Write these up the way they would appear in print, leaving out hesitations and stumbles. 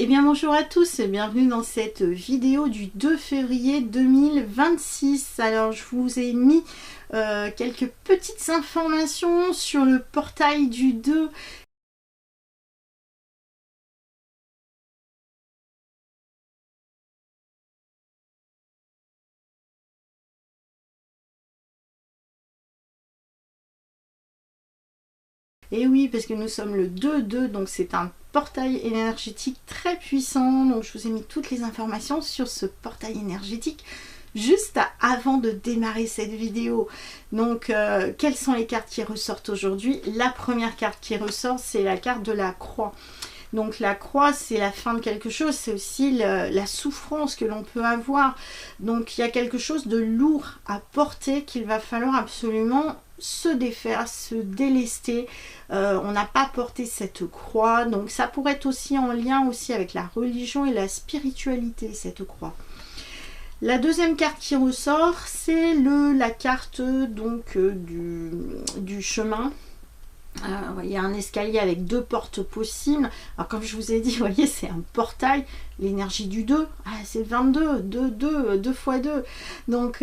Eh bien bonjour à tous et bienvenue dans cette vidéo du 2 février 2026. Alors je vous ai mis quelques petites informations sur le portail du 2. Et oui, parce que nous sommes le 2-2, donc c'est un portail énergétique très puissant. Donc je vous ai mis toutes les informations sur ce portail énergétique juste avant de démarrer cette vidéo. Donc quelles sont les cartes qui ressortent aujourd'hui? La première carte qui ressort, c'est la carte de la croix. Donc la croix, c'est la fin de quelque chose, c'est aussi la souffrance que l'on peut avoir. Donc il y a quelque chose de lourd à porter qu'il va falloir absolument se défaire, se délester. On n'a pas porté cette croix, donc ça pourrait être aussi en lien aussi avec la religion et la spiritualité, cette croix. La deuxième carte qui ressort, c'est la carte donc du chemin. Il y a un escalier avec deux portes possibles. Alors comme je vous ai dit, vous voyez, c'est un portail. L'énergie du 2, c'est 22, 2 x 2. Donc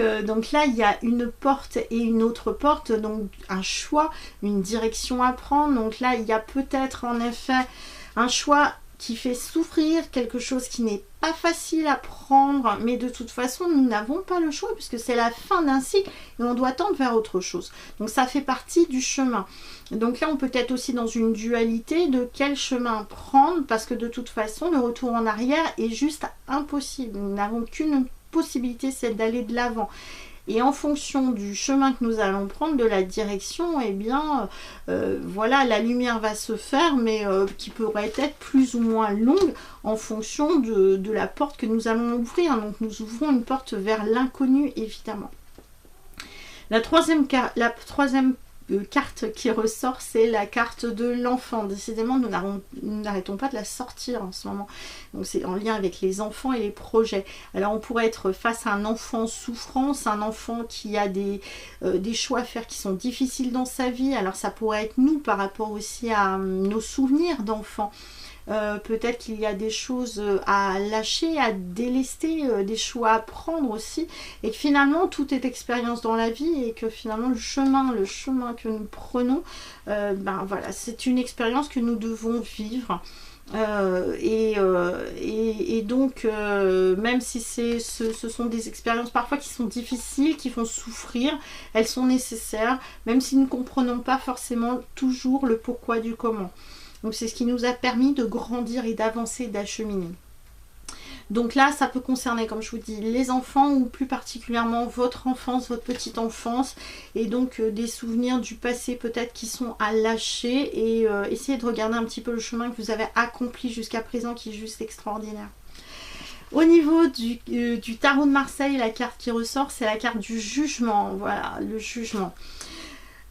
là, il y a une porte et une autre porte. Donc un choix, une direction à prendre. Donc là, il y a peut-être en effet un choix qui fait souffrir, quelque chose qui n'est pas facile à prendre, mais de toute façon nous n'avons pas le choix puisque c'est la fin d'un cycle et on doit tendre vers autre chose. Donc ça fait partie du chemin. Donc là on peut être aussi dans une dualité de quel chemin prendre, parce que de toute façon le retour en arrière est juste impossible. Nous n'avons qu'une possibilité, c'est d'aller de l'avant. Et en fonction du chemin que nous allons prendre, de la direction, eh bien, voilà, la lumière va se faire, mais qui pourrait être plus ou moins longue en fonction de la porte que nous allons ouvrir. Donc, nous ouvrons une porte vers l'inconnu, évidemment. La troisième carte qui ressort, c'est la carte de l'enfant. Décidément, nous n'arrêtons pas de la sortir en ce moment. Donc c'est en lien avec les enfants et les projets. Alors on pourrait être face à un enfant souffrance, un enfant qui a des choix à faire qui sont difficiles dans sa vie. Alors ça pourrait être nous par rapport aussi à nos souvenirs d'enfants. Peut-être qu'il y a des choses à lâcher, à délester, des choix à prendre aussi, et que finalement tout est expérience dans la vie, et que finalement le chemin que nous prenons, ben voilà, c'est une expérience que nous devons vivre. Et donc même si ce sont des expériences parfois qui sont difficiles, qui font souffrir, elles sont nécessaires, même si nous ne comprenons pas forcément toujours le pourquoi du comment. Donc c'est ce qui nous a permis de grandir et d'avancer, d'acheminer. Donc là, ça peut concerner, comme je vous dis, les enfants ou plus particulièrement votre enfance, votre petite enfance, et donc des souvenirs du passé peut-être qui sont à lâcher, et essayer de regarder un petit peu le chemin que vous avez accompli jusqu'à présent, qui est juste extraordinaire. Au niveau du tarot de Marseille, la carte qui ressort, c'est la carte du jugement. Voilà, le jugement.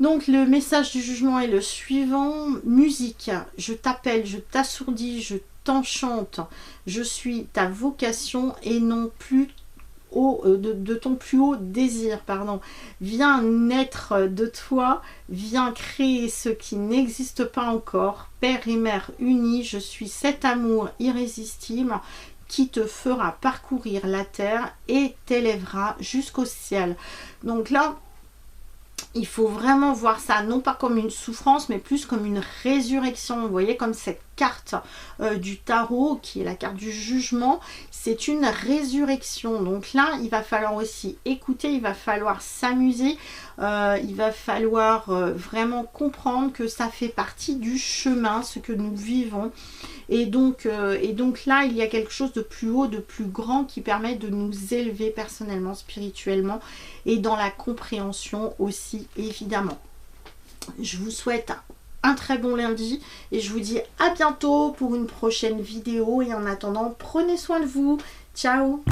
Donc le message du jugement est le suivant. Musique, je t'appelle, je t'assourdis, je t'enchante. Je suis ta vocation et non plus de ton plus haut désir. Pardon. Viens naître de toi, viens créer ce qui n'existe pas encore. Père et mère unis, je suis cet amour irrésistible qui te fera parcourir la terre et t'élèvera jusqu'au ciel. Donc là, il faut vraiment voir ça, non pas comme une souffrance, mais plus comme une résurrection. Vous voyez, comme cette carte du tarot, qui est la carte du jugement, c'est une résurrection. Donc là, il va falloir aussi écouter, il va falloir s'amuser, il va falloir vraiment comprendre que ça fait partie du chemin, ce que nous vivons. Et donc là, il y a quelque chose de plus haut, de plus grand, qui permet de nous élever personnellement, spirituellement, et dans la compréhension aussi, évidemment. Je vous souhaite un très bon lundi, et je vous dis à bientôt pour une prochaine vidéo. Et en attendant, prenez soin de vous. Ciao!